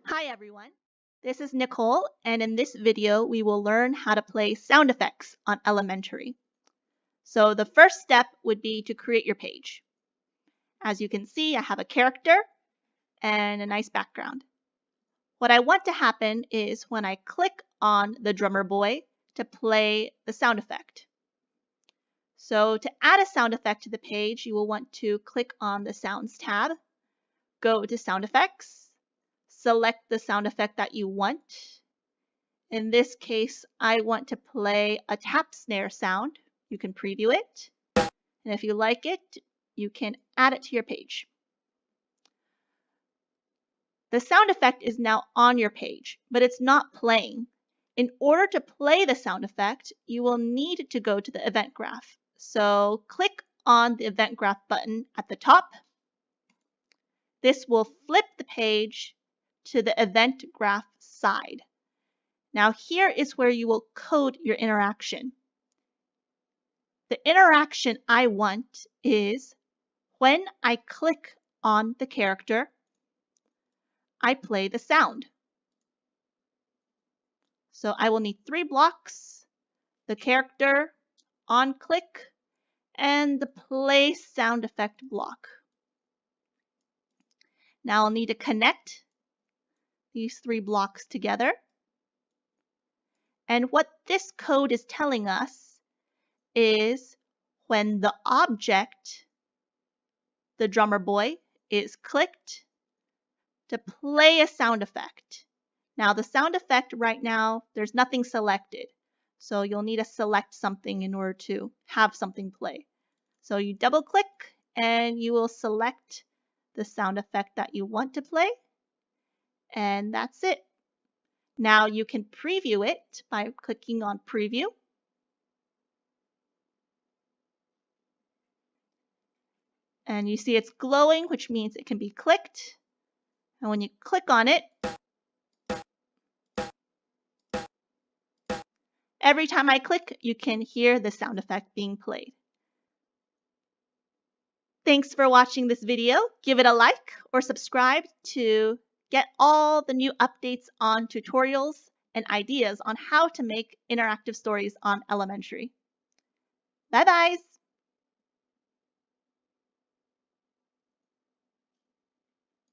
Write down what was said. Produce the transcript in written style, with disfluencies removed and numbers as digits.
Hi everyone, this is Nicole, and in this video we will learn how to play sound effects on elementary. So the first step would be to create your page. As you can see, I have a character and a nice background. What I want to happen is when I click on the drummer boy to play the sound effect. So to add a sound effect to the page, you will want to click on the Sounds tab, go to Sound Effects, select the sound effect that you want. In this case, I want to play a tap snare sound. You can preview it. And if you like it, you can add it to your page. The sound effect is now on your page, but it's not playing. In order to play the sound effect, you will need to go to the event graph. So click on the event graph button at the top. This will flip the page to the event graph side. Now here is where you will code your interaction. The interaction I want is when I click on the character, I play the sound. So I will need 3 blocks, the character, on click, and the play sound effect block. Now I'll need to connect these 3 blocks together. And what this code is telling us is when the object, the drummer boy, is clicked to play a sound effect. Now the sound effect right now, there's nothing selected. So you'll need to select something in order to have something play. So you double click and you will select the sound effect that you want to play. And that's it. Now you can preview it by clicking on Preview. And you see it's glowing, which means it can be clicked. And when you click on it, every time I click, you can hear the sound effect being played. Thanks for watching this video. Give it a like or subscribe to get all the new updates on tutorials and ideas on how to make interactive stories on elementary. Bye-bye!